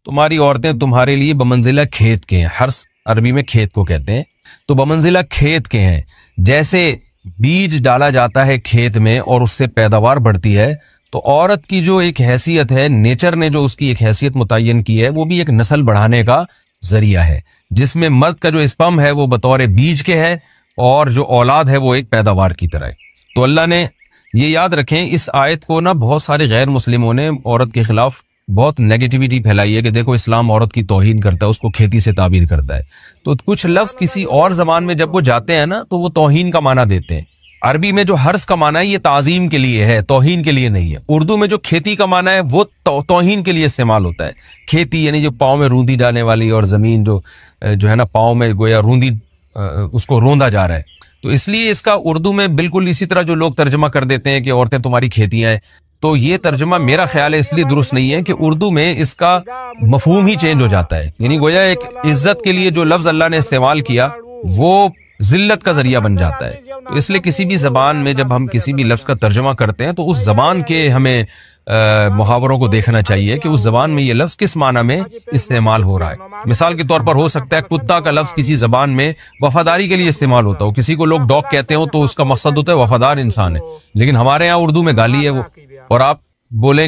تمہاری عورتیں تمہارے لیے بمنزلہ کھیت کے ہیں. حرث عربی میں کھیت کو کہتے ہیں. تو بمنزلہ کھیت کے ہیں. جیسے بیج ڈالا جاتا ہے کھیت میں اور اس سے پیداوار بڑھتی ہے، تو عورت کی جو ایک حیثیت ہے، نیچر نے جو اس کی ایک حیثیت متعین کی ہے، وہ بھی ایک نسل بڑھانے کا ذریعہ ہے، جس میں مرد کا جو اسپم ہے وہ بطور بیج کے ہے اور جو اولاد ہے وہ ایک پیداوار کی طرح ہے. تو اللہ نے یہ یاد رکھیں، اس آیت کو نا بہت سارے غیر مسلموں نے عورت کے خلاف بہت نیگیٹیوٹی پھیلائی ہے کہ دیکھو اسلام عورت کی توہین کرتا ہے، اس کو کھیتی سے تعبیر کرتا ہے. تو کچھ لفظ کسی اور زبان میں جب وہ جاتے ہیں نا تو وہ توہین کا معنی دیتے ہیں. عربی میں جو حرث کا معنی ہے یہ تعظیم کے لیے ہے، توہین کے لیے نہیں ہے. اردو میں جو کھیتی کا معنی ہے وہ توہین کے لیے استعمال ہوتا ہے. کھیتی یعنی جو پاؤں میں روندی ڈالنے والی، اور زمین جو ہے نا پاؤں میں گویا روندی، اس کو روندا جا رہا ہے. تو اس لیے اس کا اردو میں بالکل اسی طرح جو لوگ ترجمہ کر دیتے ہیں کہ عورتیں تمہاری کھیتیاں ہیں، تو یہ ترجمہ میرا خیال ہے اس لیے درست نہیں ہے کہ اردو میں اس کا مفہوم ہی چینج ہو جاتا ہے. یعنی گویا ایک عزت کے لیے جو لفظ اللہ نے استعمال کیا وہ ذلت کا ذریعہ بن جاتا ہے. تو اس لیے کسی بھی زبان میں جب ہم کسی بھی لفظ کا ترجمہ کرتے ہیں تو اس زبان کے ہمیں محاوروں کو دیکھنا چاہیے کہ اس زبان میں یہ لفظ کس معنی میں استعمال ہو رہا ہے. مثال کے طور پر ہو سکتا ہے کتا کا لفظ کسی زبان میں وفاداری کے لیے استعمال ہوتا ہو، کسی کو لوگ ڈاگ کہتے ہوں تو اس کا مقصد ہوتا ہے وفادار انسان ہے، لیکن ہمارے یہاں اردو میں گالی ہے وہ، اور آپ بولیں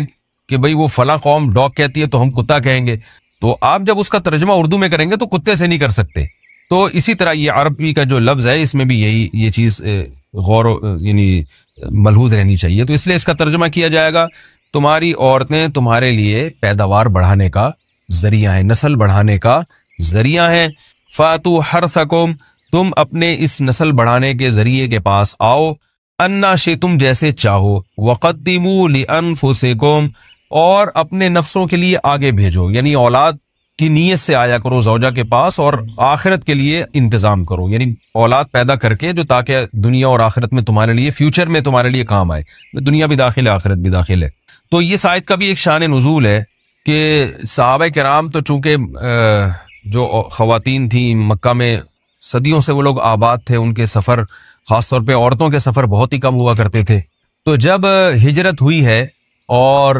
کہ بھئی وہ فلاں قوم ڈاگ کہتی ہے تو ہم کتا کہیں گے، تو آپ جب اس کا ترجمہ اردو میں کریں گے تو کتے سے نہیں کر سکتے. تو اسی طرح یہ عربی کا جو لفظ ہے اس میں بھی یہ چیز غور یعنی ملحوظ رہنی چاہیے. تو اس لیے اس کا ترجمہ کیا جائے گا تمہاری عورتیں تمہارے لیے پیداوار بڑھانے کا ذریعہ ہیں، نسل بڑھانے کا ذریعہ ہیں. فاتو حرثکم، تم اپنے اس نسل بڑھانے کے ذریعے کے پاس آؤ، انا شئتم، جیسے چاہو، وقدموا لانفسکم، اور اپنے نفسوں کے لیے آگے بھیجو، یعنی اولاد کی نیت سے آیا کرو زوجہ کے پاس اور آخرت کے لیے انتظام کرو، یعنی اولاد پیدا کر کے جو تاکہ دنیا اور آخرت میں تمہارے لیے، فیوچر میں تمہارے لیے کام آئے. دنیا بھی داخل ہے، آخرت بھی داخل ہے. تو یہ آیت کا بھی ایک شان نزول ہے کہ صحابہ کرام تو چونکہ جو خواتین تھیں مکہ میں صدیوں سے وہ لوگ آباد تھے، ان کے سفر خاص طور پہ عورتوں کے سفر بہت ہی کم ہوا کرتے تھے. تو جب ہجرت ہوئی ہے اور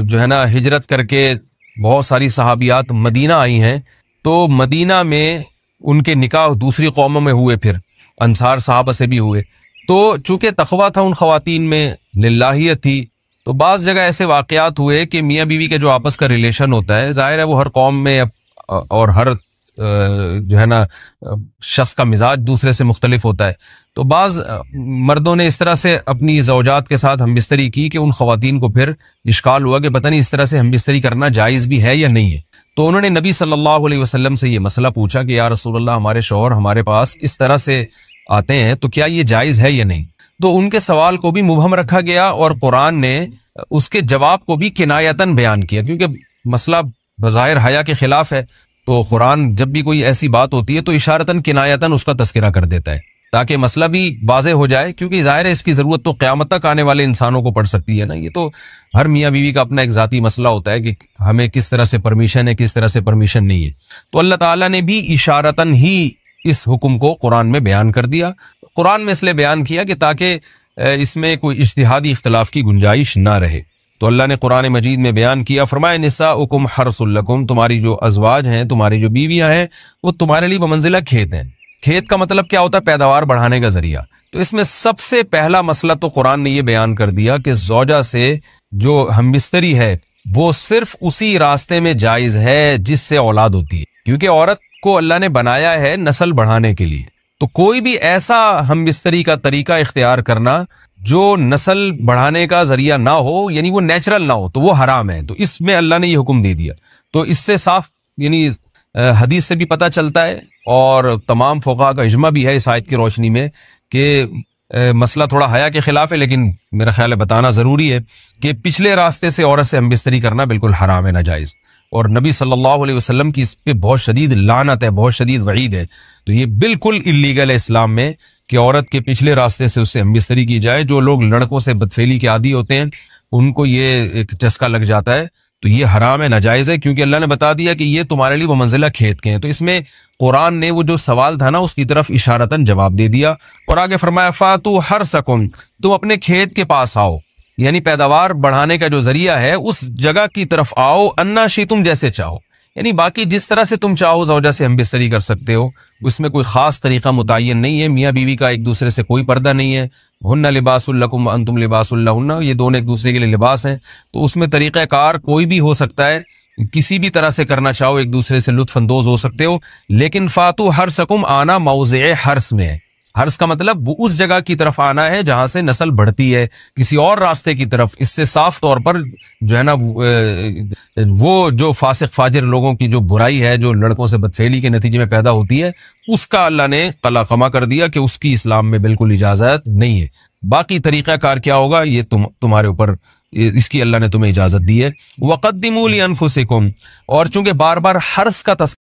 جو ہے نا ہجرت کر کے بہت ساری صحابیات مدینہ آئی ہیں، تو مدینہ میں ان کے نکاح دوسری قوموں میں ہوئے، پھر انصار صحابہ سے بھی ہوئے. تو چونکہ تقویٰ تھا ان خواتین میں، للہیت تھی، تو بعض جگہ ایسے واقعات ہوئے کہ میاں بیوی کے جو آپس کا ریلیشن ہوتا ہے، ظاہر ہے وہ ہر قوم میں اور ہر جو ہے نا شخص کا مزاج دوسرے سے مختلف ہوتا ہے. تو بعض مردوں نے اس طرح سے اپنی زوجات کے ساتھ ہم بستری کی کہ ان خواتین کو پھر اشکال ہوا کہ پتہ نہیں اس طرح سے ہم بستری کرنا جائز بھی ہے یا نہیں ہے. تو انہوں نے نبی صلی اللہ علیہ وسلم سے یہ مسئلہ پوچھا کہ یا رسول اللہ، ہمارے شوہر ہمارے پاس اس طرح سے آتے ہیں تو کیا یہ جائز ہے یا نہیں. تو ان کے سوال کو بھی مبہم رکھا گیا اور قرآن نے اس کے جواب کو بھی کنایتاً بیان کیا، کیونکہ مسئلہ بظاہر حیا کے خلاف ہے. تو قرآن جب بھی کوئی ایسی بات ہوتی ہے تو اشارتاً کنایتاً اس کا تذکرہ کر دیتا ہے تاکہ مسئلہ بھی واضح ہو جائے، کیونکہ ظاہر ہے اس کی ضرورت تو قیامت تک آنے والے انسانوں کو پڑ سکتی ہے نا. یہ تو ہر میاں بیوی کا اپنا ایک ذاتی مسئلہ ہوتا ہے کہ ہمیں کس طرح سے پرمیشن ہے، کس طرح سے پرمیشن نہیں ہے. تو اللہ تعالیٰ نے بھی اشارتاً ہی اس حکم کو قرآن میں بیان کر دیا. قرآن میں اس لیے بیان کیا کہ تاکہ اس میں کوئی اجتہادی اختلاف کی گنجائش نہ رہے. تو اللہ نے قرآن مجید میں بیان کیا، فرمایا نساؤکم حرث لکم، تمہاری جو ازواج ہیں، تمہاری جو بیویاں ہیں، وہ تمہارے لیے بمنزلہ کھیت ہیں. کھیت کا مطلب کیا ہوتا ہے؟ پیداوار بڑھانے کا ذریعہ. تو اس میں سب سے پہلا مسئلہ تو قرآن نے یہ بیان کر دیا کہ زوجہ سے جو ہم بستری ہے وہ صرف اسی راستے میں جائز ہے جس سے اولاد ہوتی ہے، کیونکہ عورت کو اللہ نے بنایا ہے نسل بڑھانے کے لیے. تو کوئی بھی ایسا ہم بستری کا طریقہ اختیار کرنا جو نسل بڑھانے کا ذریعہ نہ ہو، یعنی وہ نیچرل نہ ہو، تو وہ حرام ہے. تو اس میں اللہ نے یہ حکم دے دیا. تو اس سے صاف یعنی حدیث سے بھی پتہ چلتا ہے اور تمام فقہاء کا اجماع بھی ہے اس آیت کی روشنی میں کہ مسئلہ تھوڑا حیا کے خلاف ہے، لیکن میرا خیال ہے بتانا ضروری ہے کہ پچھلے راستے سے عورت سے ہم بستری کرنا بالکل حرام ہے، ناجائز. اور نبی صلی اللہ علیہ وسلم کی اس پہ بہت شدید لعنت ہے، بہت شدید وعید ہے. تو یہ بالکل اللیگل ہے اسلام میں کہ عورت کے پچھلے راستے سے اس سے ہم بستری کی جائے. جو لوگ لڑکوں سے بدفعلی کے عادی ہوتے ہیں ان کو یہ ایک چسکا لگ جاتا ہے، تو یہ حرام ہے، ناجائز ہے، کیونکہ اللہ نے بتا دیا کہ یہ تمہارے لیے وہ منزلہ کھیت کے ہیں. تو اس میں قرآن نے وہ جو سوال تھا نا اس کی طرف اشارتاً جواب دے دیا اور آگے فرمایا فاتو حرثکم، تم اپنے کھیت کے پاس آؤ. یعنی پیداوار بڑھانے کا جو ذریعہ ہے اس جگہ کی طرف آؤ، انا شئتم، جیسے چاہو، یعنی باقی جس طرح سے تم چاہو زوجہ سے ہم بستری کر سکتے ہو، اس میں کوئی خاص طریقہ متعین نہیں ہے، میاں بیوی کا ایک دوسرے سے کوئی پردہ نہیں ہے، ہن لباس لکم وانتم لباس لہن، یہ دونوں ایک دوسرے کے لیے لباس ہیں، تو اس میں طریقہ کار کوئی بھی ہو سکتا ہے، کسی بھی طرح سے کرنا چاہو ایک دوسرے سے لطف اندوز ہو سکتے ہو، لیکن فاتو حرسکم، آنا موضع حرس میں ہے، حرس کا مطلب وہ اس جگہ کی طرف آنا ہے جہاں سے نسل بڑھتی ہے، کسی اور راستے کی طرف، اس سے صاف طور پر جو ہے نا وہ جو فاسق فاجر لوگوں کی جو برائی ہے، جو لڑکوں سے بدفعلی کے نتیجے میں پیدا ہوتی ہے، اس کا اللہ نے قلع کر دیا کہ اس کی اسلام میں بالکل اجازت نہیں ہے۔ باقی طریقہ کار کیا ہوگا یہ تمہارے اوپر، اس کی اللہ نے تمہیں اجازت دی ہے۔ وَقَدِّمُوا لِأَنفُسِكُمْ، اور چونکہ بار بار حرس کا